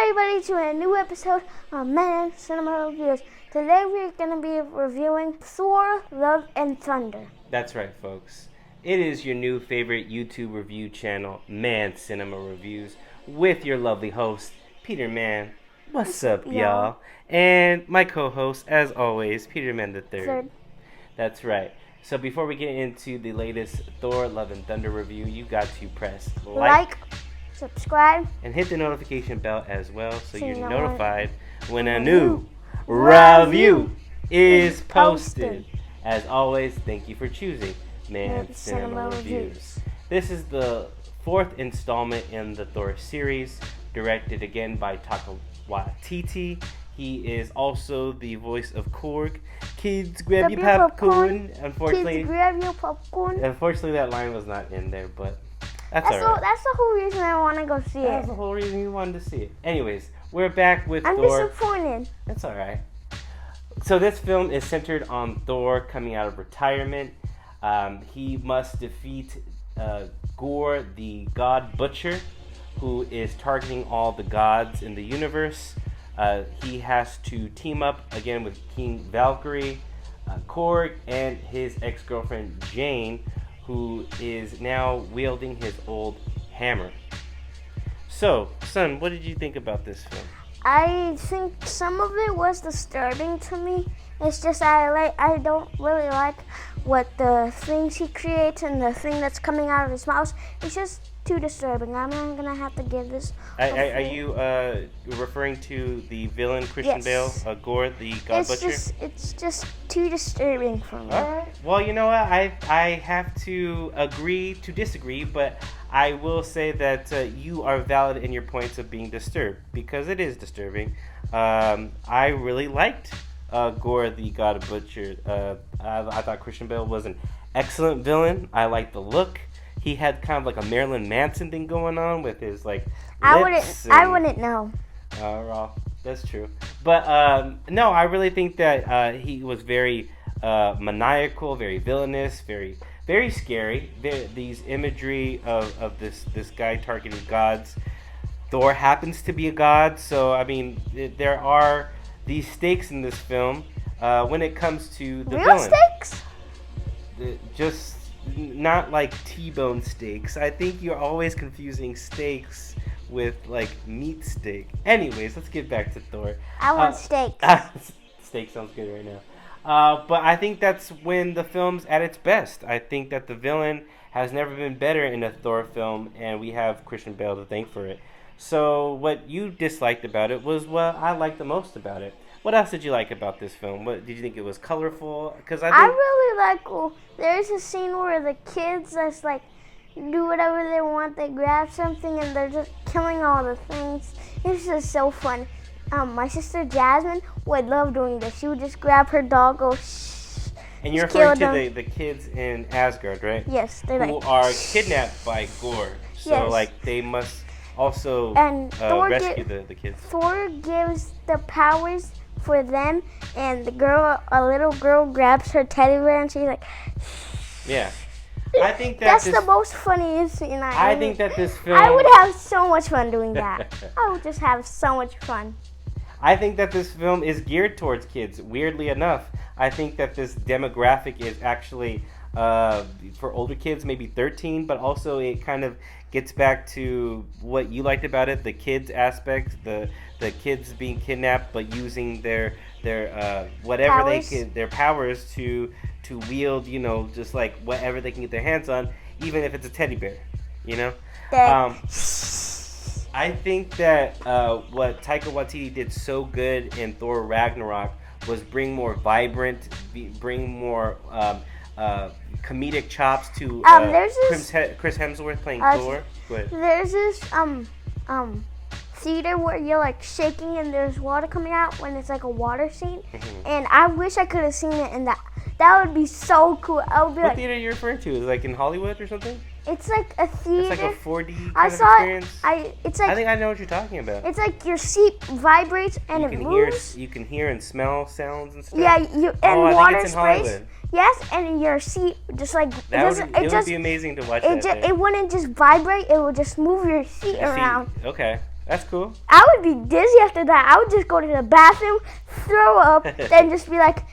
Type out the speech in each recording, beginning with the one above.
everybody to a new episode of Mann Cinema Reviews. Today we're going to be reviewing Thor, Love and Thunder. That's right, folks. It is your new favorite YouTube review channel, Mann Cinema Reviews, with your lovely host, Peter Mann. What's up, y'all? And my co-host, as always, Peter Mann the Third. That's right. So before we get into the latest Thor, Love and Thunder review, you got to press like, subscribe, and hit the notification bell as well so you're you know notified when a new review is posted. As always, thank you for choosing Mann Cinema Reviews. This is the fourth installment in the Thor series, directed again by Taika Waititi. He is also the voice of Korg. Kids, grab your popcorn. Unfortunately, kids, grab your popcorn. Unfortunately, that line was not in there, but that's all right. That's the whole reason I want to go see it. That's the whole reason you wanted to see it. Anyways, we're back with I'm Thor. disappointed. That's all right. So this film is centered on Thor coming out of retirement. He must defeat Gorr, the god butcher, who is targeting all the gods in the universe. He has to team up again with King Valkyrie, Korg, and his ex-girlfriend Jane, who is now wielding his old hammer. So, son, what did you think about this film? I think some of it was disturbing to me. It's just I don't really like what the things he creates and the thing that's coming out of his mouth. It's just too disturbing. I'm not gonna have to give this. Are you referring to the villain Christian Bale, Gorr, the God Butcher? It's just too disturbing for me. All right. Well, you know what? I have to agree to disagree, but I will say that you are valid in your points of being disturbed, because it is disturbing. I really liked Gorr, the God Butcher. I thought Christian Bale was an excellent villain. I liked the look. He had kind of like a Marilyn Manson thing going on with his like lips. I wouldn't know. Well, that's true. But no, I really think that he was very maniacal, very villainous, very very scary. These imagery of this guy targeting gods. Thor happens to be a god, so I mean there are these stakes in this film when it comes to the real villain. Stakes? Just not like T-bone steaks. I think you're always confusing steaks with like meat steak. Anyways, let's get back to Thor. I want steaks. Steak sounds good right now. But I think that's when the film's at its best. I think that the villain has never been better in a Thor film, and we have Christian Bale to thank for it. So what you disliked about it was what I liked the most about it. What else did you like about this film? What did you think it was colorful? Because I really like. There's a scene where the kids just like do whatever they want. They grab something and they're just killing all the things. It's just so fun. My sister Jasmine would love doing this. She would just grab her dog, go shh. And you're referring to the kids in Asgard, right? Yes, who are kidnapped by Gorr. So yes. Like they must also rescue the kids. Thor gives the powers for them, and a little girl grabs her teddy bear and she's like, yeah. I think that's the most funniest scene I think that this film, I would have so much fun doing that. I would just have so much fun. I think that this film is geared towards kids, weirdly enough. I think that this demographic is actually for older kids, maybe 13, but also it kind of gets back to what you liked about it, the kids aspect, the kids being kidnapped but using their whatever powers. Their powers to wield, just like whatever they can get their hands on, even if it's a teddy bear, I think that what Taika Waititi did so good in Thor Ragnarok was bring more vibrant, bring more comedic chops to Chris Hemsworth playing Thor. Go ahead. There's this theater where you're like shaking and there's water coming out when it's like a water scene, and I wish I could have seen it in that. That would be so cool. I would be what theater are you referring to? Is it like in Hollywood or something? It's like a theater. It's like a 4D kind of experience. I think I know what you're talking about. It's like your seat vibrates and it moves. You can hear and smell sounds and stuff. Yeah, water sprays. Hollywood. Yes, and your seat just like it would be amazing to watch that. It wouldn't just vibrate; it would just move your seat around. Okay. That's cool. I would be dizzy after that. I would just go to the bathroom, throw up, then just be like,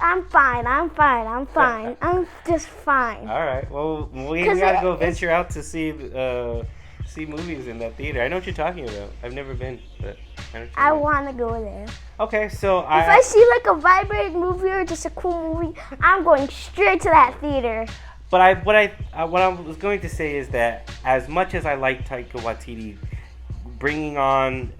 I'm fine. I'm just fine. All right. Well, we gotta go venture out to see movies in that theater. I know what you're talking about. I've never been, but I want to go there. Okay, so if I see like a vibrant movie or just a cool movie, I'm going straight to that theater. But what I was going to say is that as much as I like Taika Waititi bringing on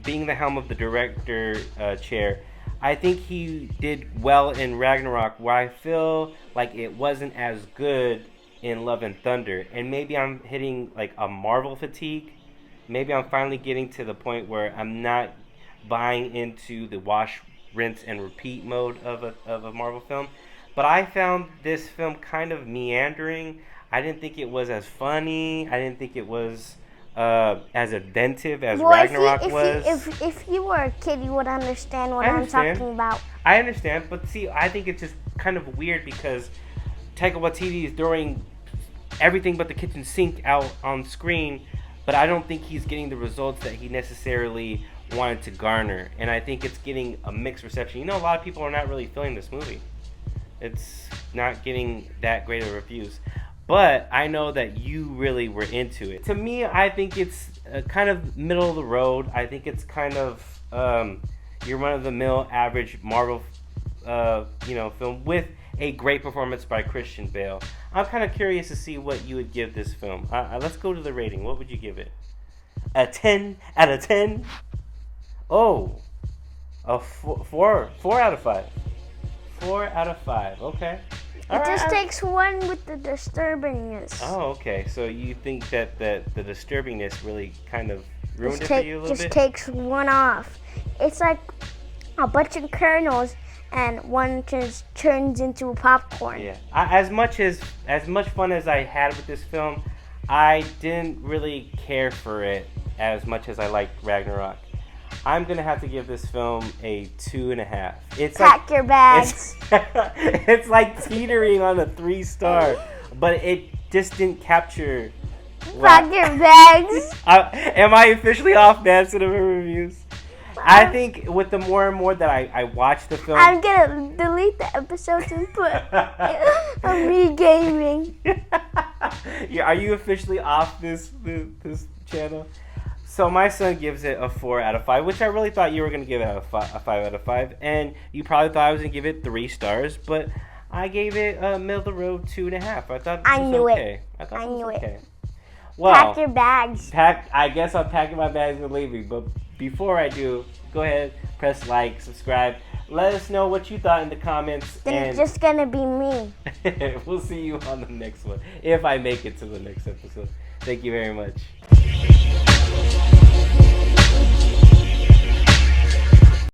being the helm of the director chair, I think he did well in Ragnarok, where I feel like it wasn't as good in Love and Thunder. And maybe I'm hitting like a Marvel fatigue. Maybe I'm finally getting to the point where I'm not buying into the wash, rinse, and repeat mode of a Marvel film. But I found this film kind of meandering. I didn't think it was as funny. I didn't think it was as inventive as Ragnarok was. If you were a kid, you would understand what I'm talking about. I understand, but see, I think it's just kind of weird because Taika Waititi is throwing everything but the kitchen sink out on screen, but I don't think he's getting the results that he necessarily wanted to garner, and I think it's getting a mixed reception. You know, a lot of people are not really feeling this movie. It's not getting that great of reviews. But I know that you really were into it. To me, I think it's kind of middle of the road. I think it's kind of your run-of-the-mill average Marvel film with a great performance by Christian Bale. I'm kind of curious to see what you would give this film. Let's go to the rating. What would you give it? A 10 out of 10? Oh, a 4 out of 5. 4 out of 5. Okay. It just takes one with the disturbingness. Oh, okay. So you think that the disturbingness really kind of ruined it for you a little bit? Just takes one off. It's like a bunch of kernels, and one just turns into popcorn. Yeah. As much fun as I had with this film, I didn't really care for it as much as I liked Ragnarok. I'm gonna have to give this film a 2.5. It's Pack your bags. It's like teetering on a 3-star, but it just didn't capture. Pack your bags. Am I officially off bad cinema reviews? I think with the more and more that I watch the film, I'm gonna delete the episodes and put a me gaming. Yeah, are you officially off this channel? So my son gives it a 4 out of 5, which I really thought you were going to give it a 5 out of 5. And you probably thought I was going to give it 3 stars, but I gave it a middle of the road 2.5. I thought it was okay. I knew it. Well, pack your bags. I guess I'm packing my bags and leaving. But before I do, go ahead, press like, subscribe. Let us know what you thought in the comments. Then it's just going to be me. We'll see you on the next one, if I make it to the next episode. Thank you very much.